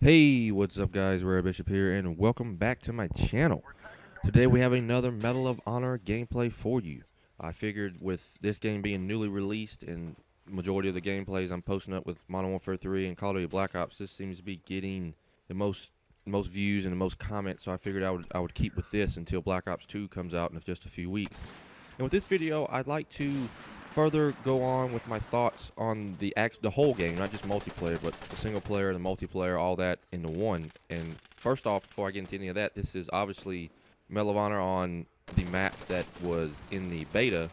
Hey, what's up guys, Rare Bishop here, and welcome back to my channel. Today we have another Medal of Honor gameplay for you. I figured with this game being newly released and majority of the gameplays I'm posting up with Modern Warfare 3 and Call of Duty Black Ops, this seems to be getting the most views and the most comments, so I figured I would keep with this until Black Ops 2 comes out in just a few weeks. And with this video, I'd like to further go on with my thoughts on the whole game, not just multiplayer, but the single player, the multiplayer, all that into one. And first off, before I get into any of that, this is obviously Medal of Honor on the map that was in the beta,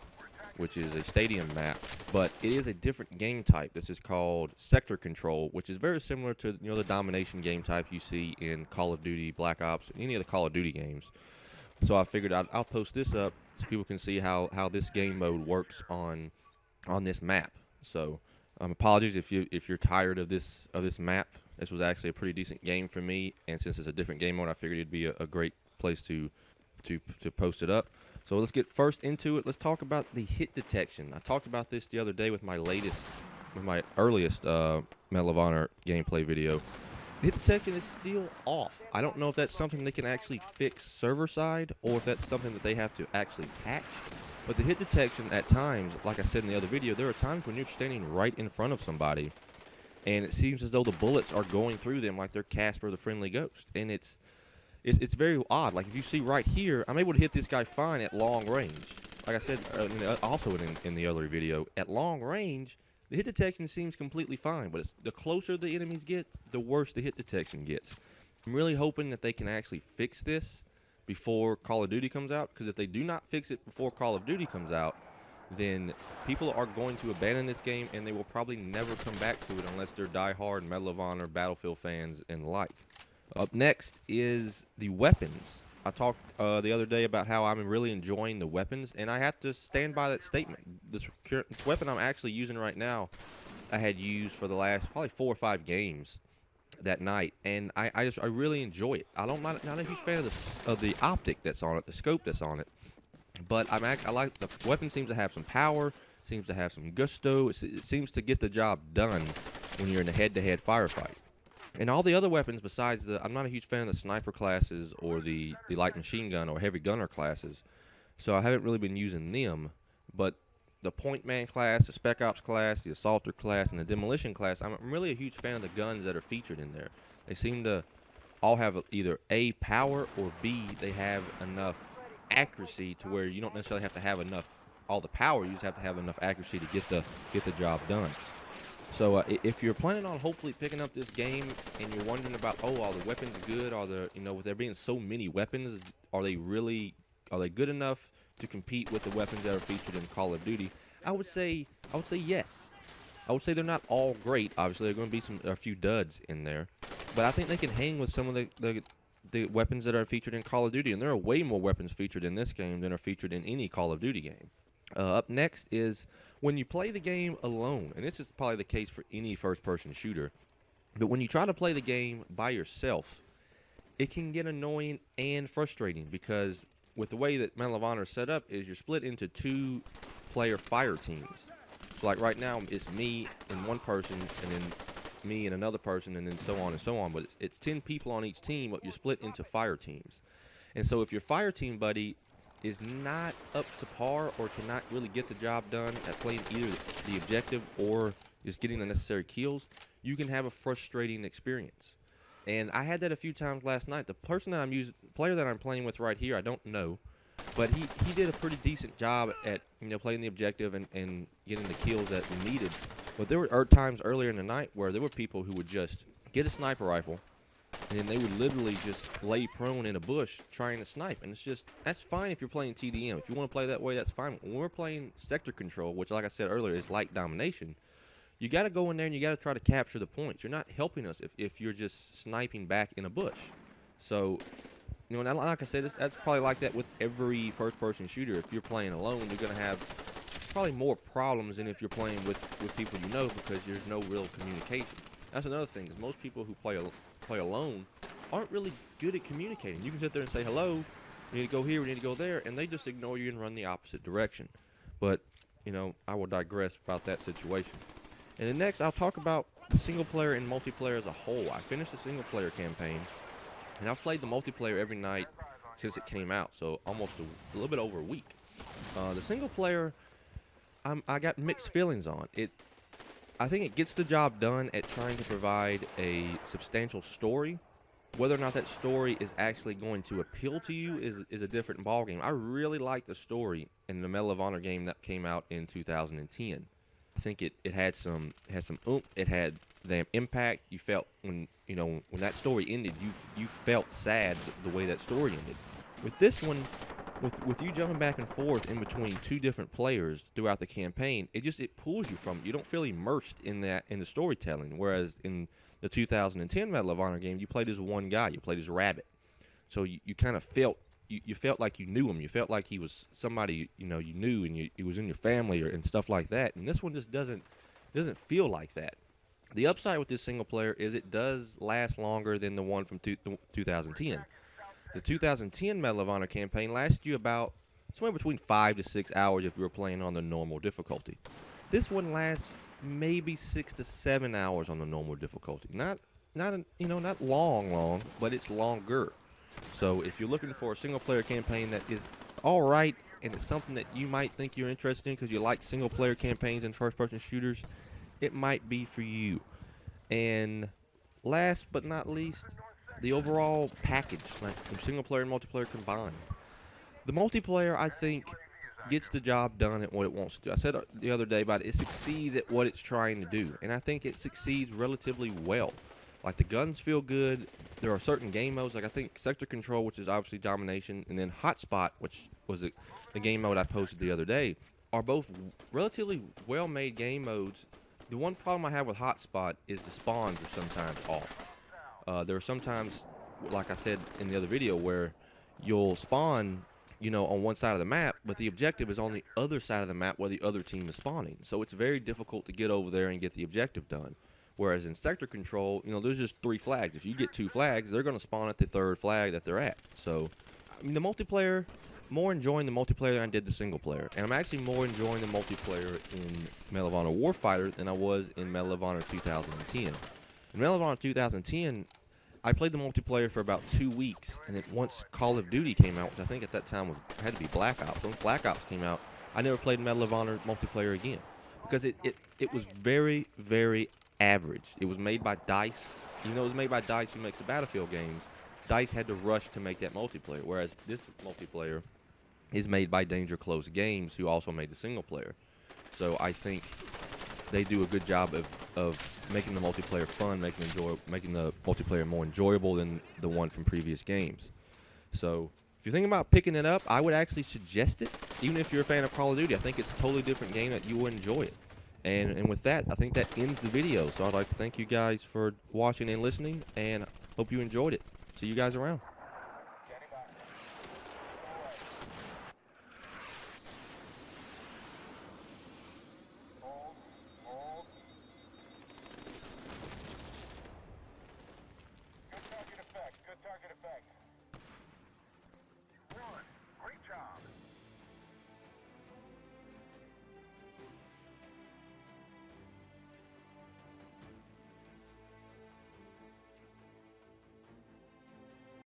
which is a stadium map, but it is a different game type. This is called Sector Control, which is very similar to the Domination game type you see in Call of Duty, Black Ops, any of the Call of Duty games. So I figured I'll post this up so people can see how this game mode works on this map. So apologies if you're tired of this map. This was actually a pretty decent game for me, and since it's a different game mode, I figured it'd be a great place to post it up. So let's get first into it. Let's talk about the hit detection. I talked about this the other day with my earliest Medal of Honor gameplay video. Hit detection is still off. I don't know if that's something they can actually fix server side or if that's something that they have to actually patch. But the hit detection at times, like I said in the other video, there are times when you're standing right in front of somebody and it seems as though the bullets are going through them like they're Casper the Friendly Ghost. And it's very odd. Like if you see right here, I'm able to hit this guy fine at long range. Like I said also in the other video, at long range, the hit detection seems completely fine, but the closer the enemies get, the worse the hit detection gets. I'm really hoping that they can actually fix this before Call of Duty comes out, because if they do not fix it before Call of Duty comes out, then people are going to abandon this game and they will probably never come back to it unless they're die-hard Medal of Honor, Battlefield fans, and the like. Up next is the weapons. I talked the other day about how I'm really enjoying the weapons, and I have to stand by that statement. This weapon I'm actually using right now, I had used for the last probably 4 or 5 games that night, and I really enjoy it. I'm not a huge fan of the optic that's on it, the scope that's on it, but I like the weapon. Seems to have some power, seems to have some gusto. It seems to get the job done when you're in a head-to-head firefight. And all the other weapons besides I'm not a huge fan of the sniper classes or the light machine gun or heavy gunner classes, so I haven't really been using them. But the point man class, the spec ops class, the assaulter class, and the demolition class, I'm really a huge fan of the guns that are featured in there. They seem to all have either A, power, or B, they have enough accuracy to where you don't necessarily have to have all the power. You just have to have enough accuracy to get the job done. So if you're planning on hopefully picking up this game and you're wondering about, oh, are the weapons good? Are with there being so many weapons, are they good enough to compete with the weapons that are featured in Call of Duty? I would say yes. I would say they're not all great. Obviously, there are going to be a few duds in there, but I think they can hang with some of the weapons that are featured in Call of Duty, and there are way more weapons featured in this game than are featured in any Call of Duty game. Up next is when you play the game alone, and this is probably the case for any first-person shooter, but when you try to play the game by yourself, it can get annoying and frustrating, because with the way that Medal of Honor is set up is you're split into 2-player fire teams. So like right now, it's me and one person, and then me and another person, and then so on and so on, but it's 10 people on each team, but you're split into fire teams. And so if your fire team buddy is not up to par or cannot really get the job done at playing either the objective or just getting the necessary kills, you can have a frustrating experience. And I had that a few times last night. The player that I'm playing with right here, I don't know, but he did a pretty decent job at playing the objective and getting the kills that we needed. But there were times earlier in the night where there were people who would just get a sniper rifle, and then they would literally just lay prone in a bush trying to snipe. And that's fine if you're playing TDM. If you want to play that way, that's fine. When we're playing Sector Control, which, like I said earlier, is like Domination, you got to go in there and you got to try to capture the points. You're not helping us if you're just sniping back in a bush. So, like I said, that's probably like that with every first-person shooter. If you're playing alone, you're going to have probably more problems than if you're playing with people because there's no real communication. That's another thing, is most people who play alone aren't really good at communicating. You can sit there and say, hello, we need to go here, we need to go there, and they just ignore you and run the opposite direction. But, I will digress about that situation. And then next, I'll talk about the single player and multiplayer as a whole. I finished the single player campaign, and I've played the multiplayer every night since it came out, so almost a little bit over a week. The single player, I got mixed feelings on it. I think it gets the job done at trying to provide a substantial story. Whether or not that story is actually going to appeal to you is a different ballgame. I really like the story in the Medal of Honor game that came out in 2010. I think it had some oomph. It had the impact. You felt when that story ended, you felt sad the way that story ended. With this one, with you jumping back and forth in between two different players throughout the campaign, it pulls you from it. You don't feel immersed in the storytelling. Whereas in the 2010 Medal of Honor game, you played as one guy. You played as Rabbit, so you kind of felt you felt like you knew him. You felt like he was somebody you knew, and he was in your family and stuff like that. And this one just doesn't feel like that. The upside with this single player is it does last longer than the one from 2010. The 2010 Medal of Honor campaign lasted you about somewhere between 5 to 6 hours if you were playing on the normal difficulty. This one lasts maybe 6 to 7 hours on the normal difficulty. Not long, but it's longer. So if you're looking for a single player campaign that is all right and it's something that you might think you're interested in because you like single player campaigns and first person shooters, it might be for you. And last but not least, the overall package, like from single player and multiplayer combined. The multiplayer, I think, gets the job done at what it wants to do. I said the other day about it succeeds at what it's trying to do, and I think it succeeds relatively well. Like, the guns feel good. There are certain game modes, like I think Sector Control, which is obviously Domination, and then Hotspot, which was the game mode I posted the other day, are both relatively well-made game modes. The one problem I have with Hotspot is the spawns are sometimes off. There are sometimes, like I said in the other video, where you'll spawn, on one side of the map, but the objective is on the other side of the map where the other team is spawning. So it's very difficult to get over there and get the objective done. Whereas in Sector Control, there's just 3 flags. If you get 2 flags, they're going to spawn at the 3rd flag that they're at. So, the multiplayer, more enjoying the multiplayer than I did the single player. And I'm actually more enjoying the multiplayer in Medal of Honor Warfighter than I was in Medal of Honor 2010. In Medal of Honor 2010, I played the multiplayer for about 2 weeks, and then once Call of Duty came out, which I think at that time had to be Black Ops. When Black Ops came out, I never played Medal of Honor multiplayer again because it was very, very average. It was made by DICE. It was made by DICE, who makes the Battlefield games. DICE had to rush to make that multiplayer, whereas this multiplayer is made by Danger Close Games, who also made the single player. So I think they do a good job of making the multiplayer fun, making the multiplayer more enjoyable than the one from previous games. So if you're thinking about picking it up, I would actually suggest it. Even if you're a fan of Call of Duty, I think it's a totally different game that you will enjoy it. And with that, I think that ends the video. So I'd like to thank you guys for watching and listening, and hope you enjoyed it. See you guys around.